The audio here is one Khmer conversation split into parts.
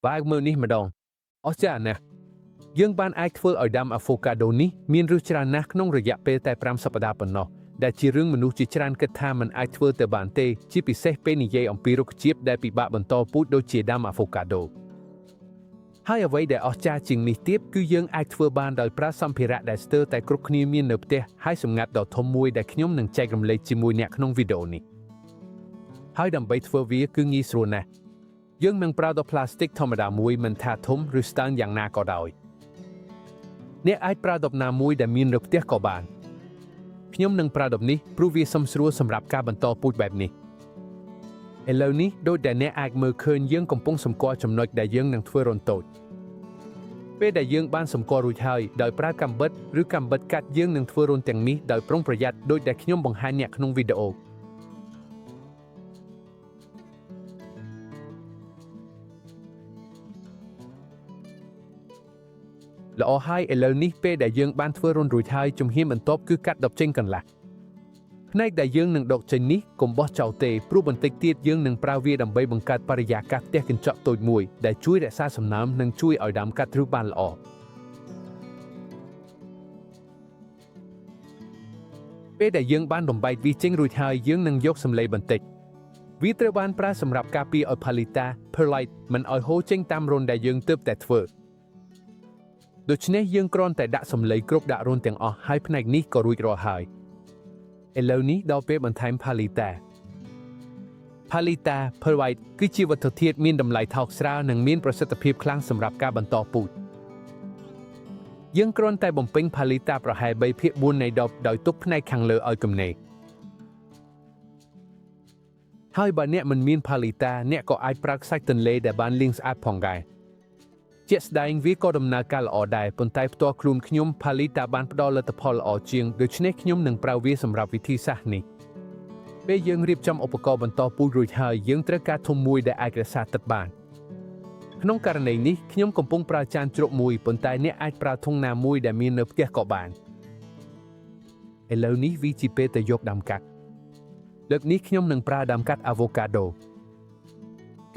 បើមើលនេះម្ដងអស្ចារ្យណាស់យើងបានអាចធ្វើឲ្យដាំអាហ្វូកាដូនេះមានរសច្រើនណាស់ក្នុងរយៈពេលតែ5សប្តាហ៍ប៉ុណ្ណោះដែលជារឿងមនុស្សជាច្រើនគិតថាมันអាចធ្វើទៅបានទេជាពិសេសពេលនិយាយអំពីរុក្ខជាតិដែលពិបាកបន្តពូជដូចជាដាំអាហ្វូកាដូហើយអ្វីដែលអស្ចារ្យជាងនេះទៀតគឺយើងអាចធ្វើបានដោយប្រើសម្ភារៈដែលស្ទើរតែគ្រប់គ្នាមាននៅផ្ទះហើយសម្ងាត់ដ៏ធំមួយដែលខ្ញុំនឹងចែករំលែកជាមួយអ្នកក្នុងវីដេអូនេះហើយដើម្បីធ្វើវាគឺងាយស្រួលណាស់យើងនឹងប្រើដបប្លាស្ទិកធម្មតាមួយមិនថាធំឬស្តើងយ៉ាងណាក៏ដោយអ្នកអាចប្រើដបណាមួយដែលមាននៅផ្ទះក៏បានខ្ញុំនឹងប្រើដបនេះព្រោះវាសមស្រួលសម្រាប់ការបន្តពូជបែបនេះឥឡូវនេះដូចដែលអ្នកអាចមើលឃើញយើងកំពុងសម្គាល់ចំណុចដែលយើងនឹងធ្វើរន្ធតូចពេលដែលយើងបានសម្គាល់រួចហើយដោយប្រើកាំបិតឬកាំបិតកាត់យើងនឹងធ្វើរន្ធទាំងនេះដោយប្រុងប្រយ័ត្នដូចដែលខ្ញុំបង្ហាញអ្នកក្នុងវីដេអូល្អហើយឥឡូវនេះពេលដែលយើងបានធ្វើរន្ធរួចហើយជំហានបន្ទាប់គឺកាត់ដបចេញកន្លះផ្នែកដែលយើងនឹងដកចេញនេះកុំបោះចោលទេព្រោះបន្តិចទៀតយើងនឹងប្រើវាដើម្បីបង្កើតបរិយាកាសផ្ទះកញ្ចក់តូចមួយដែលជួយរក្សាសំណើមនិងជួយឲ្យដើមកាត់ឫសបានល្អពេលដែលយើងបានបំបែកវាចេញរួចហើយយើងនឹងយកសម្លេបន្តិចវាត្រូវបានប្រើសម្រាប់ការពារឲ្យផាលីតា perlite មិនឲ្យហូរចេញតាមរន្ធដែលយើងទើបតែធ្វើដូច្នេះយើងគ្រាន់តែដាក់សម្លេគ្រប់ដាក់រន្ធទាំងអស់ហើយផ្នែកនេះក៏រួចរាល់ហើយឥឡូវនេះដល់ពេលបន្ថែមផាលីតា perlite គឺជាវត្ថុធាតុមានតម្លៃថោកស្រាលនិងមានប្រសិទ្ធភាពខ្លាំងសម្រាប់ការបន្តពូជយើងគ្រាន់តែបំពេញផាលីតាប្រហែល 3/4 នៃដបដោយទុកផ្នែកខាងលើឲ្យគំនេហើយបើអ្នកមិនមានផាលីតាអ្នកក៏អាចប្រើខ្សាច់ទន្លេដែលបានលាងស្អាតផងដែរជាក់ស្ដែងវាក៏ដំណើរការល្អដែរប៉ុន្តែផ្ទាល់ខ្លួនខ្ញុំផាលីតាបានផ្ដល់លទ្ធផលល្អជាងដូច្នេះខ្ញុំនឹងប្រើវាសម្រាប់វិធីសាស្ត្រនេះពេលយើងរៀបចំឧបករណ៍បន្តពូជរួចហើយយើងត្រូវការធុងមួយដែលអាចរក្សាទឹកបានក្នុងករណីនេះខ្ញុំកំពុងប្រើចានជ្រក់មួយប៉ុន្តែអ្នកអាចប្រើធុងណាមួយដែលមាននៅផ្ទះក៏បានឥឡូវនេះវាជាពេលទៅយកដើមកាត់លើកនេះខ្ញុំនឹងប្រើដើមកាត់អាវ៉ូកាដូ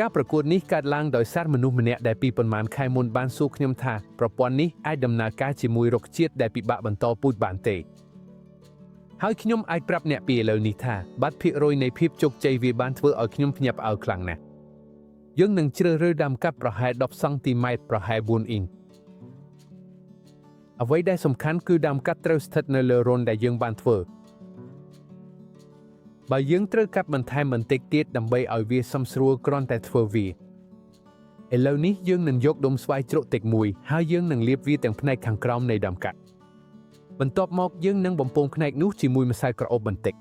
ការប្រកួតនេះកើតឡើងដោយសារមនុស្សម្នាក់ដែលពីប៉ុន្មានខែមុនបានសួរខ្ញុំថាប្រព័ន្ធនេះអាចដំណើរការជាមួយរុក្ខជាតិដែលពិបាកបន្តពូជបានទេហើយខ្ញុំអាចប្រាប់អ្នកពីឥឡូវនេះថាបាត់ភាគរយនៃភាពជោគជ័យវាបានធ្វើឲ្យខ្ញុំភ្ញាក់ផ្អើលខ្លាំងណាស់យើងនឹងជ្រើសរើសដើមកាត់ប្រហែល10សង់ទីម៉ែត្រប្រហែល4អ៊ីងអ្វីដែលសំខាន់គឺដើមកាត់ត្រូវស្ថិតនៅលើរន្ធដែលយើងបានធ្វើបើយើងត្រូវកាត់បន្ថែមបន្តិចទៀតដើម្បីឲ្យវាសមស្រួលគ្រាន់តែធ្វើវាឥឡូវនេះយើងនឹងយកដុំស្វាយជ្រក់តិចមួយហើយយើងនឹងលាបវាទាំងផ្នែកខាងក្រោមនៃដើមកាត់បន្ទាប់មកយើងនឹងបំពងផ្នែកនោះជាមួយម្សៅក្រអូបបន្តិច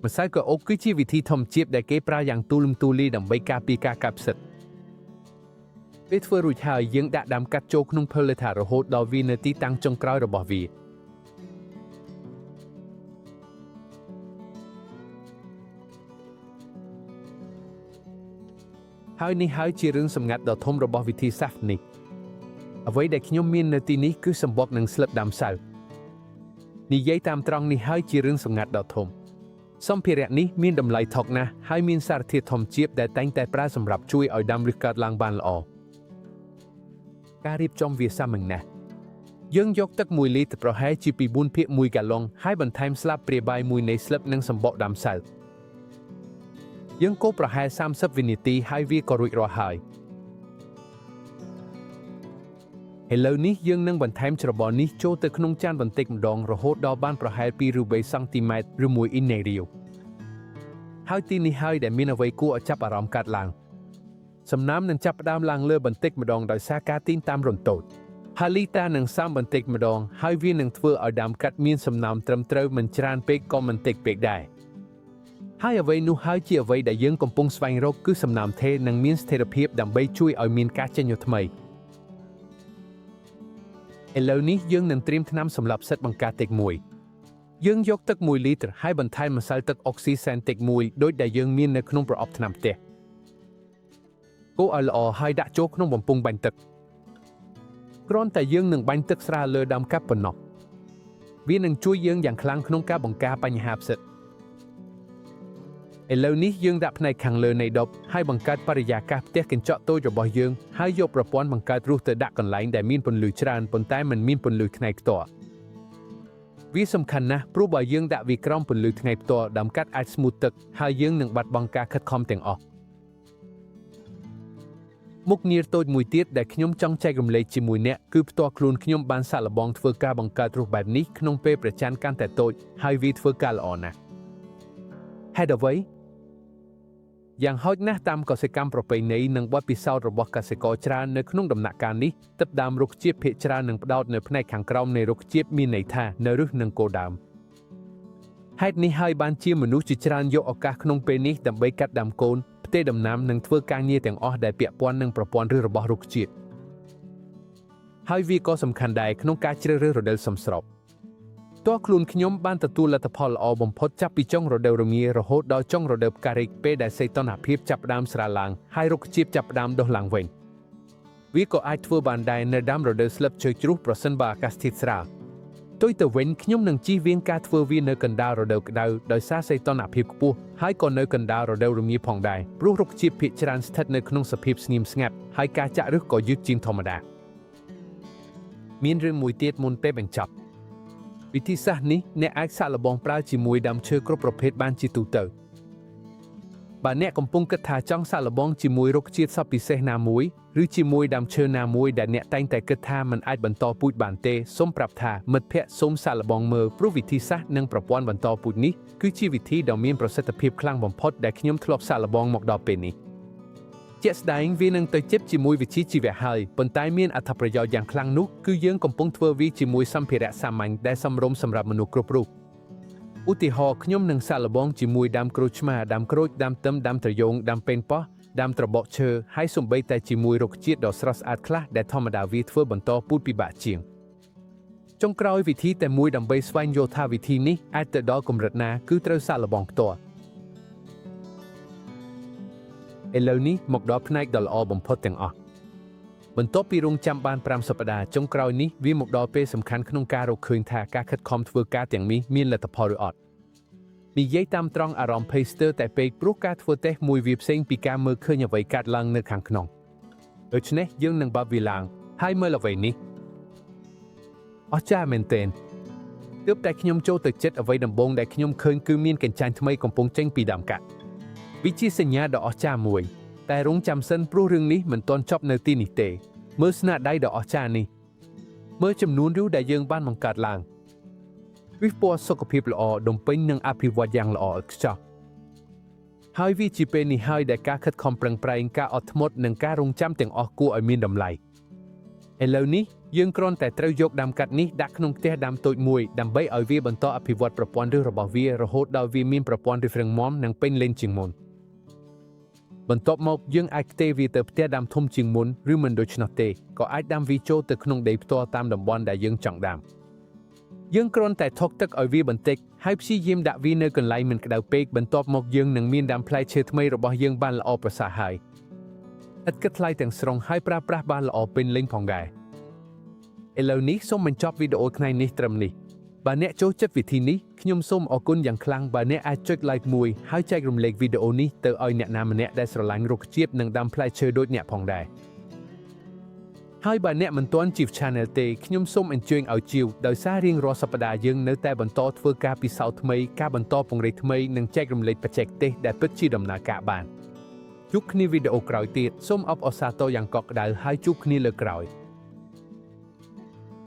ម្សៅក្រអូបគឺជាវិធីធម្មជាតិដែលគេប្រើយ៉ាងទូលំទូលាយដើម្បីការពារការកាប់ផ្សិតពេលធ្វើរួចហើយយើងដាក់ដើមកាត់ចូលក្នុងផើលថារហូតដល់វានៅទីតាំងចុងក្រោយរបស់វាហើយនេះហើយជារឿងសម្ងាត់ដ៏ធំរបស់វិធីសាស្ត្រនេះអ្វីដែលខ្ញុំមាននៅទីនេះគឺសម្បកនិងស្លឹកដើមសៅនិយាយតាមត្រង់នេះហើយជារឿងសម្ងាត់ដ៏ធំសម្ភារៈនេះមានតម្លៃថោកណាស់ហើយមានសារធាតុធម្មជាតិដែលតែងតែប្រើសម្រាប់ជួយឲ្យដើមឫសកើតឡើងបានល្អការរៀបចំវាសាមញ្ញណាស់យើងយកទឹក1លីត្រប្រហែលជាពី4ភាគ1ហ្គាឡុងហើយបន្ថែមស្លាបព្រាបាយ1នៃស្លឹកនិងសម្បកដើមសៅយើងកូរប្រហែល30វិនាទីហើយវាក៏រួចរាល់ហើយឥឡូវនេះយើងនឹងបន្ថែមច្របល់នេះចូលទៅក្នុងចានបន្តិចម្ដងរហូតដល់បានប្រហែល2ឬ3សង់ទីម៉ែត្រឬ1អ៊ីននៃរាវហើយទីនេះហើយដែលមានអ្វីគួរឲ្យចាប់អារម្មណ៍កាត់ឡើងសំណើមនឹងចាប់ផ្ដើមឡើងលើបន្តិចម្ដងដោយសារការទាញតាមរន្ធតូចហាលីតានឹងសើមបន្តិចម្ដងហើយវានឹងធ្វើឲ្យដើមកាត់មានសំណើមត្រឹមត្រូវមិនច្រើនពេកក៏មិនតិចពេកដែរហើយអ្វីនោះហើយជាអ្វីដែលយើងកំពុងស្វែងរកគឺសំណើមថេរនិងមានស្ថិរភាពដើម្បីជួយឲ្យមានការចេញនូវថ្មីឥឡូវនេះយើងនឹងត្រៀមថ្នាំសម្រាប់ផ្សិតបង្ការតិចមួយយើងយកទឹក1លីត្រហើយបន្ថែមម្សៅទឹកអុកស៊ីសែនតិចមួយដូចដែលយើងមាននៅក្នុងប្រអប់ថ្នាំផ្ទះកូរឲ្យល្អហើយដាក់ចូលក្នុងបំពង់បាញ់ទឹកគ្រាន់តែយើងនឹងបាញ់ទឹកស្រាលលើដើមកាប់ប៉ុណ្ណោះវានឹងជួយយើងយ៉ាងខ្លាំងក្នុងការបង្ការបញ្ហាផ្សិត ឥឡូវនេះយើងដាក់ផ្នែកខាងលើនៃដបហើយបង្កើតបរិយាកាសផ្ទះកញ្ចក់តូចរបស់យើងហើយយកប្រព័ន្ធបង្កើតរសទៅដាក់កន្លែងដែលមានពន្លឺច្រើនប៉ុន្តែមិនមានពន្លឺថ្ងៃផ្ទាល់វាសំខាន់ណាស់ព្រោះបើយើងដាក់វាក្រោមពន្លឺថ្ងៃផ្ទាល់ដើមកាត់អាចស្ងួតទឹកហើយយើងនឹងបាត់បង់ការខិតខំទាំងអស់មុខងារតូចមួយទៀតដែលខ្ញុំចង់ចែករំលែកជាមួយអ្នកគឺផ្ទាល់ខ្លួនខ្ញុំបានសាកល្បងធ្វើការបង្កើតរសបែបនេះក្នុងពេលប្រច័ណ្ឌកាន់តែតូចហើយវាធ្វើការល្អណាស់ហេតុអ្វីយ៉ាងហោចណាស់តាមកសិកម្មប្រពៃណីនិងបទពិសោធន៍របស់កសិករច្រើននៅក្នុងដំណាក់កាលនេះទឹកដើមរុក្ខជាតិភាគច្រើននឹងផ្ដោតនៅផ្នែកខាងក្រោមនៃរុក្ខជាតិមានន័យថានៅឫសនិងគល់ដើមហេតុនេះហើយបានជាមនុស្សជាច្រើនយកឱកាសក្នុងពេលនេះដើម្បីកាត់ដើមកូនផ្ទេរដំណាំនិងធ្វើការងារទាំងអស់ដែលពាក់ព័ន្ធនឹងប្រព័ន្ធឫសរបស់រុក្ខជាតិហើយវាក៏សំខាន់ដែរក្នុងការជ្រើសរើសរដូវសមស្របតើខ្លួនខ្ញុំបានទទួលលទ្ធផលល្អបំផុតចាប់ពីចុងរដូវរងារហូតដល់ចុងរដូវផ្ការីកពេលដែលសីតុណ្ហភាពចាប់ផ្ដើមស្រាលឡើងហើយរុក្ខជាតិចាប់ផ្ដើមដុះឡើងវិញវាក៏អាចធ្វើបានដែរនៅដើមរដូវស្លឹកឈើជ្រុះប្រសិនបើអាកាសធាតុស្រាលផ្ទុយទៅវិញខ្ញុំនឹងជៀសវាងការធ្វើវានៅកណ្ដាលរដូវក្តៅដោយសារសីតុណ្ហភាពខ្ពស់ហើយក៏នៅកណ្ដាលរដូវរងាផងដែរព្រោះរុក្ខជាតិភាគច្រើនស្ថិតនៅក្នុងសភាពស្ងៀមស្ងាត់ហើយការចាក់ឫសក៏យឺតជាងធម្មតាមានរឿងមួយទៀតមុនពេលបញ្ចប់វិធីសាស្ត្រនេះអ្នកអាចសាកល្បងប្រើជាមួយដើមឈើគ្រប់ប្រភេទបានជាទូទៅបើអ្នកកំពុងគិតថាចង់សាកល្បងជាមួយរុក្ខជាតិសពពិសេសណាមួយឬជាមួយដើមឈើណាមួយដែលអ្នកតែងតែគិតថាมันអាចបន្តពូជបានទេសូមប្រាប់ថាមិត្តភ័ក្តិសូមសាកល្បងមើលព្រោះវិធីសាស្ត្រនិងប្រព័ន្ធបន្តពូជនេះគឺជាវិធីដ៏មានប្រសិទ្ធភាពខ្លាំងបំផុតដែលខ្ញុំធ្លាប់សាកល្បងមកដល់ពេលនេះជាក់ស្ដែងវានឹងទៅជិបជាមួយវិជាជីវៈហើយប៉ុន្តែមានអត្ថប្រយោជន៍យ៉ាងខ្លាំងនោះគឺយើងកំពុងធ្វើវាជាមួយសម្ភារៈសាមញ្ញដែលសមរម្យសម្រាប់មនុស្សគ្រប់រូបឧទាហរណ៍ខ្ញុំនឹងសាកល្បងជាមួយដើមក្រូចឆ្មាដើមក្រូចដើមទឹមដើមត្រយូងដើមប៉េងប៉ោះដើមត្របកឈើហើយសូម្បីតែជាមួយរុក្ខជាតិដ៏ស្រស់ស្អាតខ្លះដែលធម្មតាវាធ្វើបន្តពូជពិបាកជាងចុងក្រោយវិធីតែមួយដើម្បីស្វែងយល់ថាវិធីនេះអាចទៅដល់កម្រិតណាគឺត្រូវសាកល្បងផ្ទាល់ឥឡូវនេះមកដល់ផ្នែកដ៏ល្អបំផុតទាំងអស់បន្ទាប់ពីរងចាំបាន5សប្តាហ៍ចុងក្រោយនេះវាមកដល់ពេលសំខាន់ក្នុងការរកឃើញថាការខិតខំធ្វើការទាំងនេះមានលទ្ធផលឬអត់និយាយតាមត្រង់អារម្មណ៍ភ័យស្ទើរតែពេកព្រោះការធ្វើតេស្តមួយវាផ្សេងពីការមើលឃើញអ្វីកើតឡើងនៅខាងក្នុងដូច្នេះយើងនឹងបើកវាឡើងហើយមើលអ្វីនេះអស្ចារ្យមែនទែនទើបតែខ្ញុំចូលទៅចិត្តអ្វីដំបូងដែលខ្ញុំឃើញគឺមានកញ្ចាញថ្មីកំពុងចេញពីដើមកាត់វាជាសញ្ញាដ៏អស្ចារ្យមួយតែរងចាំសិនព្រោះរឿងនេះមិនទាន់ចប់នៅទីនេះទេមើលស្នាដៃដ៏អស្ចារ្យនេះមើលចំនួនរូដែលយើងបានបង្កើតឡើងវាពណ៌សុខភាពល្អដុំពេញនិងអភិវឌ្ឍយ៉ាងល្អឥតខ្ចោះហើយវាជាពេលនេះហើយដែលការខិតខំប្រឹងប្រែងការអត់ធ្មត់និងការរងចាំទាំងអស់គួរឲ្យមានតម្លៃឥឡូវនេះយើងគ្រាន់តែត្រូវយកដើមកាត់នេះដាក់ក្នុងផ្ទះដើមតូចមួយដើម្បីឲ្យវាបន្តអភិវឌ្ឍប្រព័ន្ធឫសរបស់វារហូតដល់វាមានប្រព័ន្ធឫសរឹងមាំនិងពេញលេញជាងមុនបន្ទាប់មកយើងអាចផ្ទេរវាទៅផ្ទះដើមធំជាងមុនឬមិនដូច្នោះទេក៏អាចដាំវាចូលទៅក្នុងដីផ្ទាល់តាមតំបន់ដែលយើងចង់ដាំយើងគ្រាន់តែថុកទឹកឲ្យវាបន្តិចហើយព្យាយាមដាក់វានៅកន្លែងមិនក្តៅពេកបន្ទាប់មកយើងនឹងមានដើមផ្លែឈើថ្មីរបស់យើងបានល្អប្រសើរហើយឥតគិតថ្លៃទាំងស្រុងហើយប្រើប្រាស់បានល្អពេញលេញផងដែរឥឡូវនេះសូមបញ្ចប់វីដេអូថ្ងៃនេះត្រឹមនេះបើអ្នកចូលចិត្តវិធីនេះខ្ញុំសូមអរគុណយ៉ាងខ្លាំងបើអ្នកអាចចុច like មួយហើយចែករំលែកវីដេអូនេះទៅឲ្យអ្នកណាម្នាក់ដែលស្រឡាញ់រុក្ខជាតិនិងដាំផ្លែឈើដូចអ្នកផងដែរហើយបើអ្នកមិនទាន់ជីវ Channel ទេខ្ញុំសូមអញ្ជើញឲ្យជីវដោយសាររៀងរាល់សប្តាហ៍យើងនៅតែបន្តធ្វើការពិសោធន៍ថ្មីការបន្តពង្រីកថ្មីនិងចែករំលែកបច្ចេកទេសដែលពិតជាដំណើរការបានជួបគ្នាវីដេអូក្រោយទៀតសូមអបអរសាទរយ៉ាងកក់ក្ដៅហើយជួបគ្នាលើក្រោយ